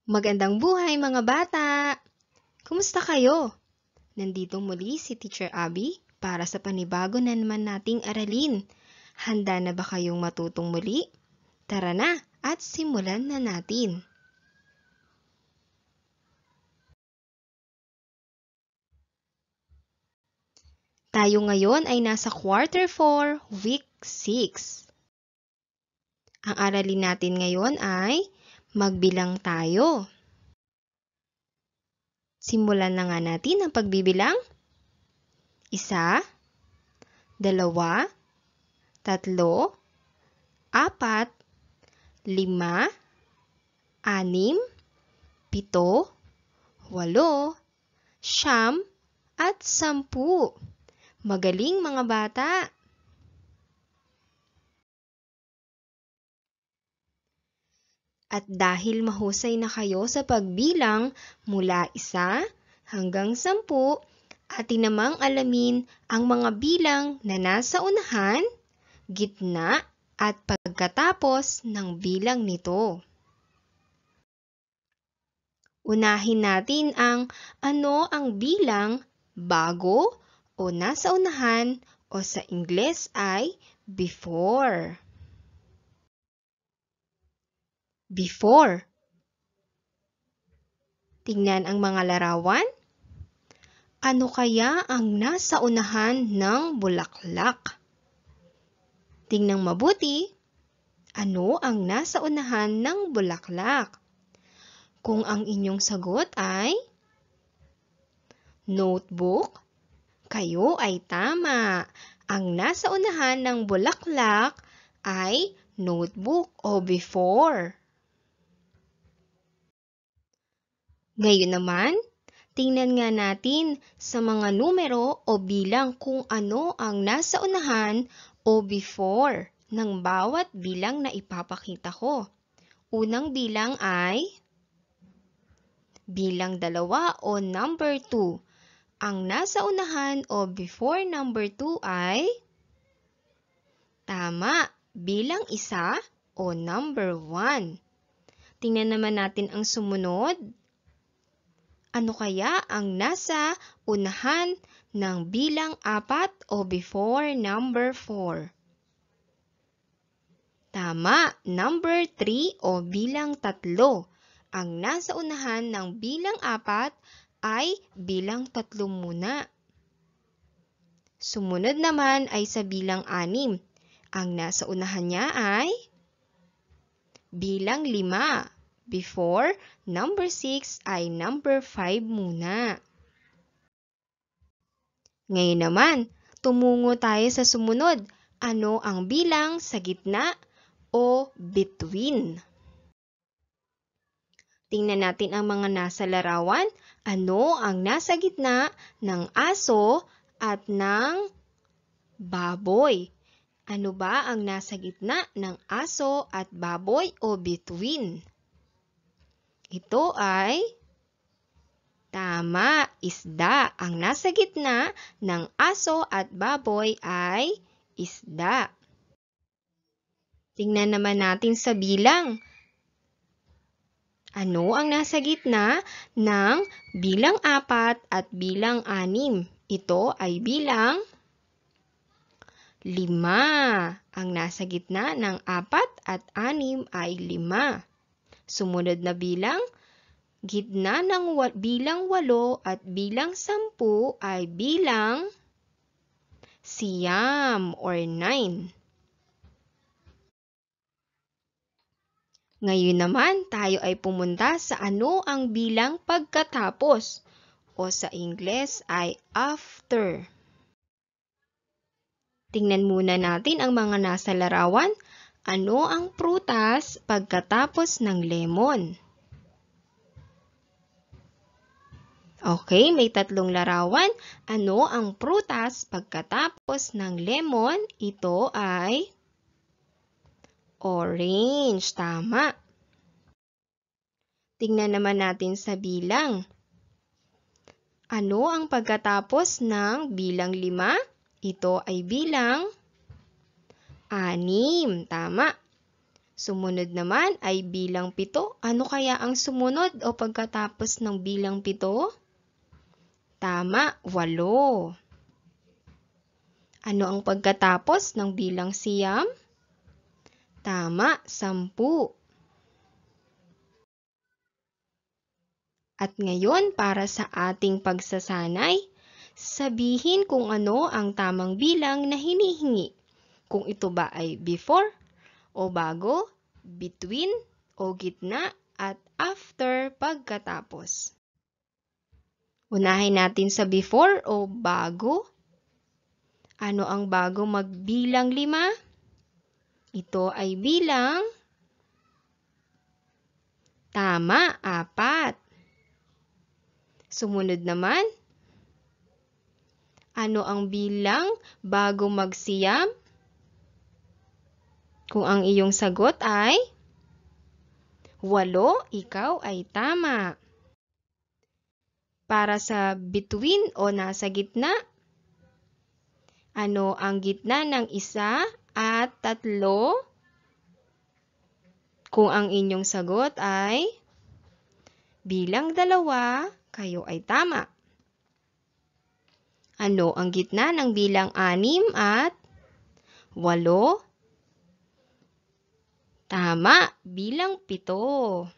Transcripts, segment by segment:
Magandang buhay mga bata! Kumusta kayo? Nandito muli si Teacher Abby para sa panibago na naman nating aralin. Handa na ba kayong matutong muli? Tara na at simulan na natin. Tayo ngayon ay nasa Quarter 4, Week 6. Ang aralin natin ngayon ay magbilang tayo. Simulan na nga natin ang pagbibilang. 1, 2, 3, 4, 5, 6, 7, 8, 8, 9, at 10. Magaling mga bata! At dahil mahusay na kayo sa pagbilang mula 1 hanggang 10, atin namang alamin ang mga bilang na nasa unahan, gitna, at pagkatapos ng bilang nito. Unahin natin ang ano ang bilang bago o nasa unahan o sa Ingles ay before. Before. Tingnan ang mga larawan. Ano kaya ang nasa unahan ng bulaklak? Tingnan mabuti. Ano ang nasa unahan ng bulaklak? Kung ang inyong sagot ay notebook, kayo ay tama. Ang nasa unahan ng bulaklak ay notebook o before. Ngayon naman, tingnan nga natin sa mga numero o bilang kung ano ang nasa unahan o before ng bawat bilang na ipapakita ko. Unang bilang ay bilang 2 o number 2. Ang nasa unahan o before number 2 ay tama, bilang 1 o number 1. Tingnan naman natin ang sumunod. Ano kaya ang nasa unahan ng bilang 4 o before number 4? Tama, number 3 o bilang 3. Ang nasa unahan ng bilang 4 ay bilang 3 muna. Sumunod naman ay sa bilang 6. Ang nasa unahan niya ay bilang 5. Before, number 6 ay number 5 muna. Ngayon naman, tumungo tayo sa sumunod. Ano ang bilang sa gitna o between? Tingnan natin ang mga nasa larawan. Ano ang nasa gitna ng aso at ng baboy? Ano ba ang nasa gitna ng aso at baboy o between? Ito ay tama, isda. Ang nasa gitna ng aso at baboy ay isda. Tingnan naman natin sa bilang. Ano ang nasa gitna ng bilang 4 at bilang 6? Ito ay bilang 5. Ang nasa gitna ng 4 at 6 ay 5. Sumunod na bilang, gitna ng bilang 8 at bilang 10 ay bilang 9 or 9. Ngayon naman, tayo ay pumunta sa ano ang bilang pagkatapos o sa Ingles ay after. Tingnan muna natin ang mga nasa larawan. Ano ang prutas pagkatapos ng lemon? Okay, may 3 larawan. Ano ang prutas pagkatapos ng lemon? Ito ay orange. Tama. Tingnan naman natin sa bilang. Ano ang pagkatapos ng bilang 5? Ito ay bilang 6. Tama. Sumunod naman ay bilang 7. Ano kaya ang sumunod o pagkatapos ng bilang 7? Tama, 8. Ano ang pagkatapos ng bilang 9? Tama, 10. At ngayon, para sa ating pagsasanay, sabihin kung ano ang tamang bilang na hinihingi. Kung ito ba ay before o bago, between o gitna, at after pagkatapos. Unahin natin sa before o bago. Ano ang bago magbilang 5? Ito ay bilang tama, 4. Sumunod naman, ano ang bilang bago magsiyam? Kung ang iyong sagot ay 8, ikaw ay tama. Para sa between o nasa gitna, ano ang gitna ng 1 at 3? Kung ang inyong sagot ay bilang 2, kayo ay tama. Ano ang gitna ng bilang 6 at 8? Tama, bilang 7.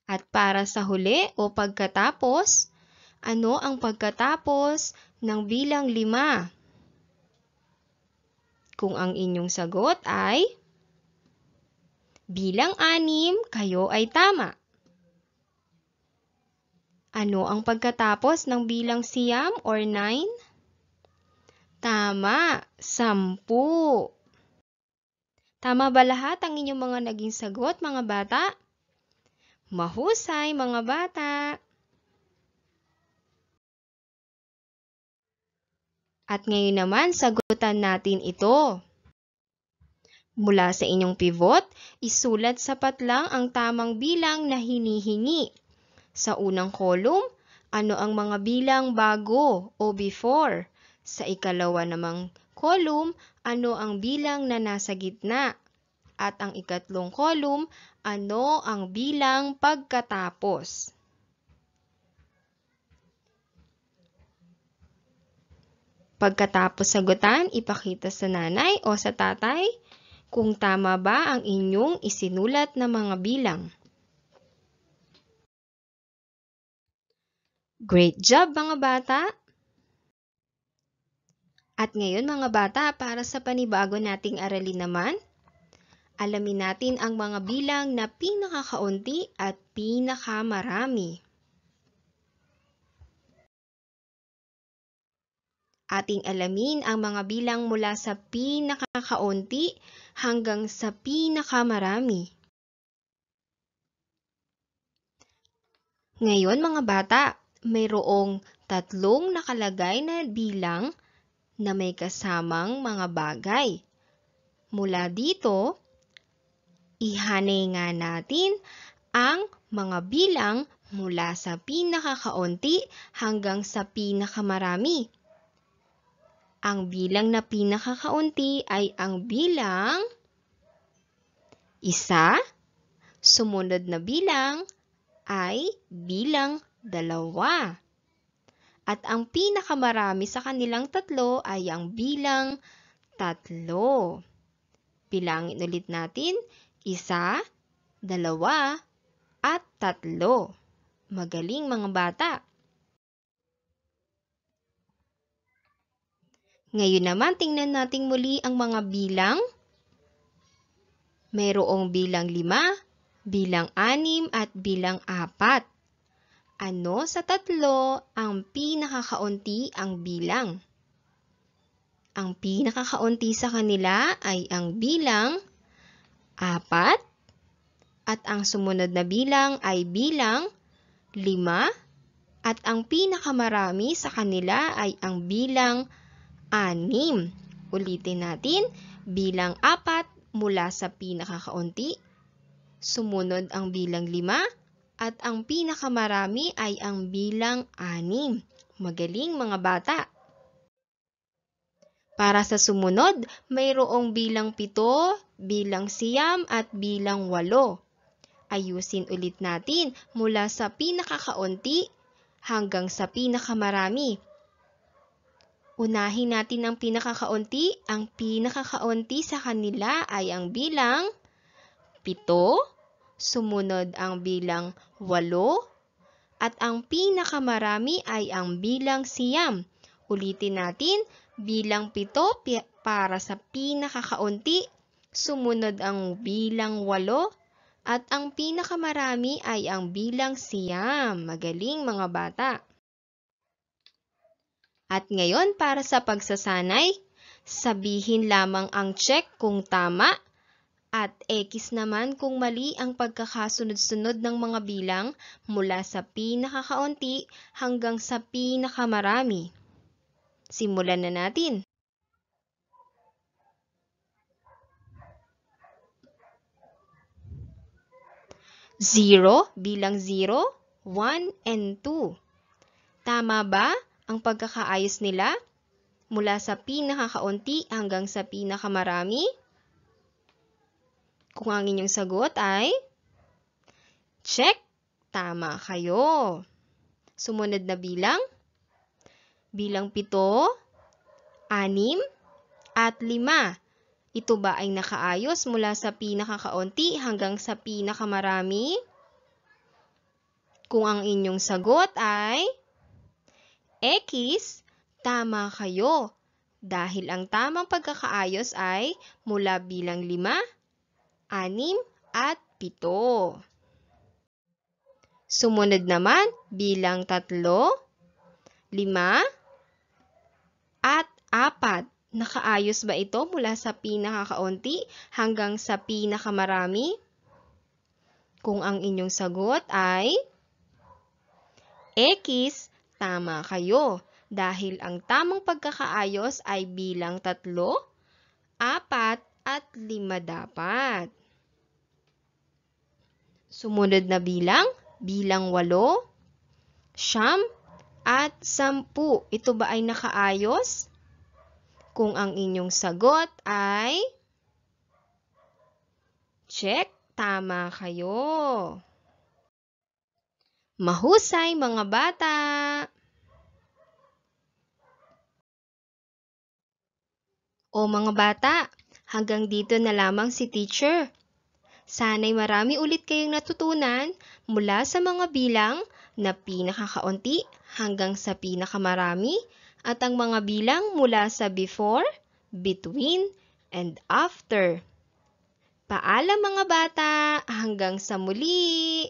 At para sa huli o pagkatapos, ano ang pagkatapos ng bilang 5? Kung ang inyong sagot ay bilang 6, kayo ay tama. Ano ang pagkatapos ng bilang 9 or 9? Tama, 10. Tama ba lahat ang inyong mga naging sagot, mga bata? Mahusay, mga bata! At ngayon naman, sagutan natin ito. Mula sa inyong pivot, isulat sapat lang ang tamang bilang na hinihingi. Sa unang column, ano ang mga bilang bago o before? Sa ikalawa namang column, ano ang bilang na nasa gitna? At ang ikatlong column, ano ang bilang pagkatapos? Pagkatapos sagutan, ipakita sa nanay o sa tatay kung tama ba ang inyong isinulat na mga bilang. Great job, mga bata! At ngayon, mga bata, para sa panibago nating aralin naman, alamin natin ang mga bilang na pinakakaunti at pinakamarami. Ating alamin ang mga bilang mula sa pinakakaunti hanggang sa pinakamarami. Ngayon, mga bata, mayroong 3 nakalagay na bilang na may kasamang mga bagay. Mula dito, ihanay nga natin ang mga bilang mula sa pinakakaunti hanggang sa pinakamarami. Ang bilang na pinakakaunti ay ang bilang 1, sumunod na bilang ay bilang 2. At ang pinakamarami sa kanilang 3 ay ang bilang 3. Bilangin ulit natin, 1, 2, at 3. Magaling, mga bata! Ngayon naman, tingnan natin muli ang mga bilang. Mayroong bilang 5, bilang 6 at bilang 4. Ano sa 3 ang pinakakaunti ang bilang? Ang pinakakaunti sa kanila ay ang bilang 4 at ang sumunod na bilang ay bilang 5 at ang pinakamarami sa kanila ay ang bilang 6. Ulitin natin, bilang 4 mula sa pinakakaunti, sumunod ang bilang 5 at ang pinakamarami ay ang bilang 6. Magaling, mga bata! Para sa sumunod, mayroong bilang 7, bilang siyam at bilang 8. Ayusin ulit natin mula sa pinakakaunti hanggang sa pinakamarami. Unahin natin ang pinakakaunti. Ang pinakakaunti sa kanila ay ang bilang 7, sumunod ang bilang 8, at ang pinakamarami ay ang bilang 9. Ulitin natin, bilang 7 para sa pinakakaunti, sumunod ang bilang 8, at ang pinakamarami ay ang bilang 9. Magaling mga bata! At ngayon para sa pagsasanay, sabihin lamang ang check kung tama at X naman kung mali ang pagkakasunod-sunod ng mga bilang mula sa pinakakaunti hanggang sa pinakamarami. Simulan na natin. Zero bilang 0, 1, and 2. Tama ba ang pagkakaayos nila mula sa pinakakaunti hanggang sa pinakamarami? Kung ang inyong sagot ay check, tama kayo. Sumunod na bilang 7, 6, at 5. Ito ba ay nakaayos mula sa pinakakaunti hanggang sa pinakamarami? Kung ang inyong sagot ay X, tama kayo. Dahil ang tamang pagkakaayos ay mula bilang 5, 6, at 7. Sumunod naman, bilang 3, 5, at 4. Nakaayos ba ito mula sa pinakakaunti hanggang sa pinakamarami? Kung ang inyong sagot ay X, tama kayo. Dahil ang tamang pagkakaayos ay bilang 3, 4, at 5 dapat. Sumunod na bilang 8, 9, at 10. Ito ba ay nakaayos? Kung ang inyong sagot ay check, tama kayo. Mahusay mga bata! O mga bata, hanggang dito na lamang si teacher. Sana'y marami ulit kayong natutunan mula sa mga bilang na pinakakaunti hanggang sa pinakamarami at ang mga bilang mula sa before, between, and after. Paalam mga bata, hanggang sa muli!